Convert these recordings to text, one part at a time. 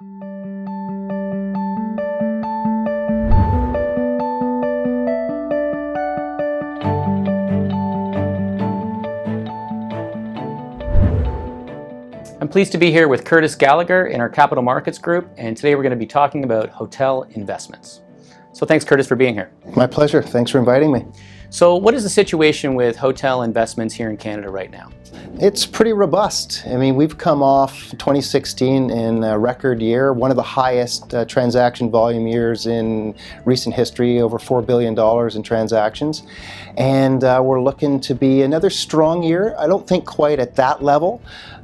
I'm pleased to be here with Curtis Gallagher in our Capital Markets Group, and today we're going to be talking about hotel investments. So thanks, Curtis, for being here. My pleasure. Thanks for inviting me. So what is the situation with hotel investments here in Canada right now? It's pretty robust. I mean, we've come off 2016 in a record year, one of the highest transaction volume years in recent history, over $4 billion in transactions. And we're looking to be another strong year. I don't think quite at that level,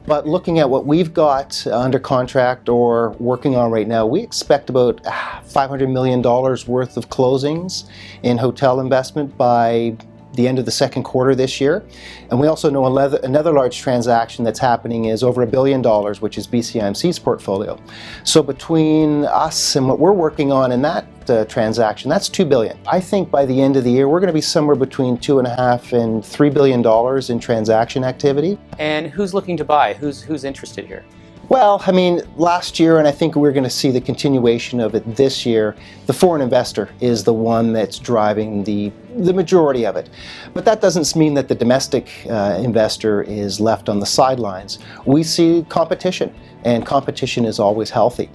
but looking at what we've got under contract or working on right now, we expect about $500 million worth of closings in hotel investment by the end of the second quarter this year. And we also know another large transaction that's happening is over $1 billion, which is BCIMC's portfolio. So between us and what we're working on in that transaction, that's $2 billion. I think by the end of the year, we're going to be somewhere between $2.5 and $3 billion in transaction activity. And who's looking to buy? Who's interested here? Well, I mean, last year, and I think we're going to see the continuation of it this year, the foreign investor is the one that's driving the majority of it. But that doesn't mean that the domestic investor is left on the sidelines. We see competition, and competition is always healthy.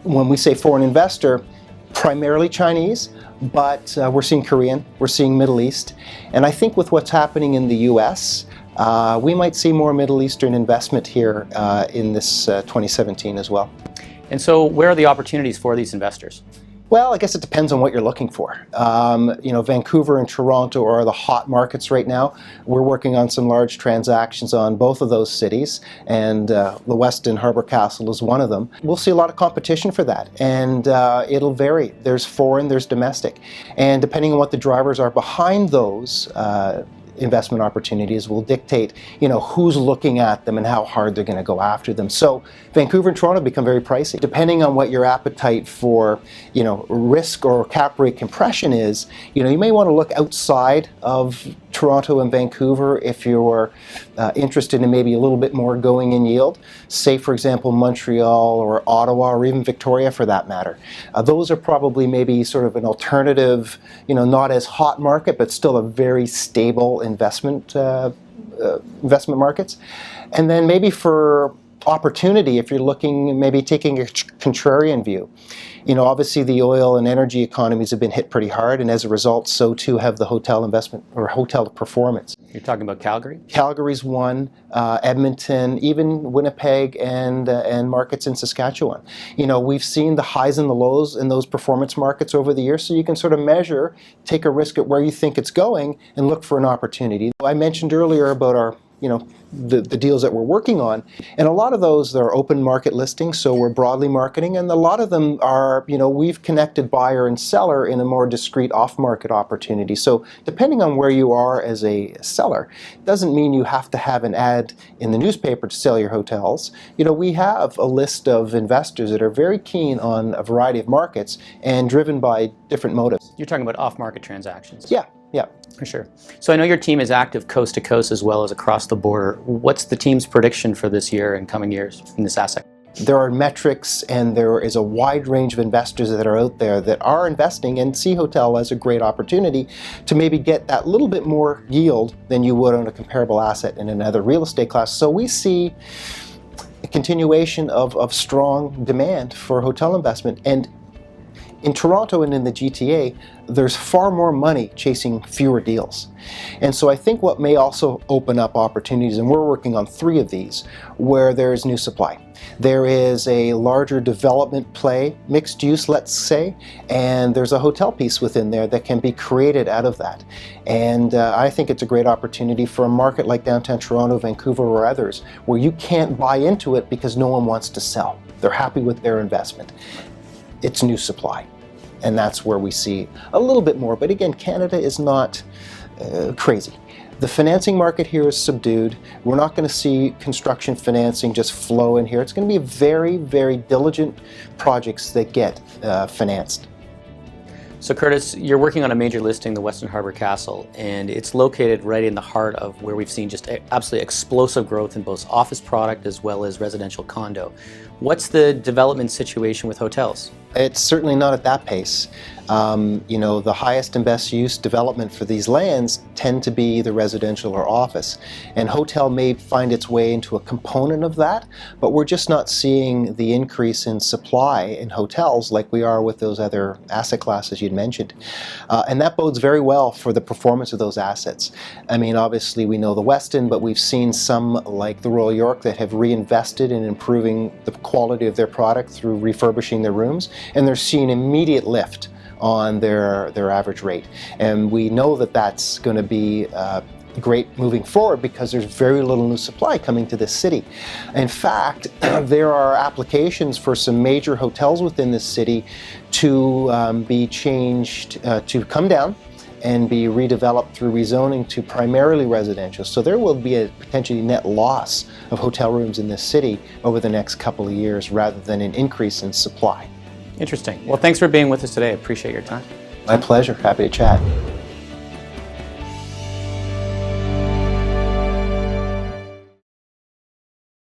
When we say foreign investor, primarily Chinese, but we're seeing Korean, we're seeing Middle East, and I think with what's happening in the US, we might see more Middle Eastern investment here in this 2017 as well. And so where are the opportunities for these investors? Well, I guess it depends on what you're looking for. Vancouver and Toronto are the hot markets right now. We're working on some large transactions on both of those cities, and the Westin Harbour Castle is one of them. We'll see a lot of competition for that, and it'll vary. There's foreign, there's domestic. And depending on what the drivers are behind those investment opportunities will dictate, who's looking at them and how hard they're going to go after them. So Vancouver and Toronto become very pricey. Depending on what your appetite for, risk or cap rate compression is, you may want to look outside of Toronto and Vancouver if you're interested in maybe a little bit more going in yield. Say, for example, Montreal or Ottawa or even Victoria for that matter. Those are probably maybe sort of an alternative, not as hot market, but still a very stable investment markets. And then maybe for opportunity, if you're looking, maybe taking a contrarian view. Obviously the oil and energy economies have been hit pretty hard, and as a result, so too have the hotel investment or hotel performance. You're talking about Calgary? Calgary's one, Edmonton, even Winnipeg and markets in Saskatchewan. We've seen the highs and the lows in those performance markets over the years, so you can sort of measure, take a risk at where you think it's going, and look for an opportunity. I mentioned earlier about our the deals that we're working on, and a lot of those are open market listings, so we're broadly marketing, and a lot of them are, we've connected buyer and seller in a more discrete off-market opportunity. So depending on where you are as a seller, doesn't mean you have to have an ad in the newspaper to sell your hotels. We have a list of investors that are very keen on a variety of markets and driven by different motives. You're talking about off-market transactions? Yeah. For sure. So I know your team is active coast to coast as well as across the border. What's the team's prediction for this year and coming years in this asset? There are metrics, and there is a wide range of investors that are out there that are investing and see hotel as a great opportunity to maybe get that little bit more yield than you would on a comparable asset in another real estate class. So we see a continuation of strong demand for hotel investment. And in Toronto and in the GTA, there's far more money chasing fewer deals. And so I think what may also open up opportunities, and we're working on 3 of these, where there's new supply. There is a larger development play, mixed use, let's say, and there's a hotel piece within there that can be created out of that. And I think it's a great opportunity for a market like downtown Toronto, Vancouver, or others, where you can't buy into it because no one wants to sell. They're happy with their investment. It's new supply. And that's where we see a little bit more. But again, Canada is not crazy. The financing market here is subdued. We're not going to see construction financing just flow in here. It's going to be very, very diligent projects that get financed. So Curtis, you're working on a major listing, the Western Harbour Castle, and it's located right in the heart of where we've seen just absolutely explosive growth in both office product as well as residential condo. What's the development situation with hotels? It's certainly not at that pace. The highest and best use development for these lands tend to be the residential or office. And hotel may find its way into a component of that, but we're just not seeing the increase in supply in hotels like we are with those other asset classes you'd mentioned. And that bodes very well for the performance of those assets. I mean, obviously we know the Westin, but we've seen some like the Royal York that have reinvested in improving the quality of their product through refurbishing their rooms, and they're seeing immediate lift on their average rate. And we know that that's going to be great moving forward because there's very little new supply coming to this city. In fact, there are applications for some major hotels within this city to be changed, to come down and be redeveloped through rezoning to primarily residential. So there will be a potentially net loss of hotel rooms in this city over the next couple of years rather than an increase in supply. Interesting. Well, thanks for being with us today. I appreciate your time. My pleasure. Happy to chat.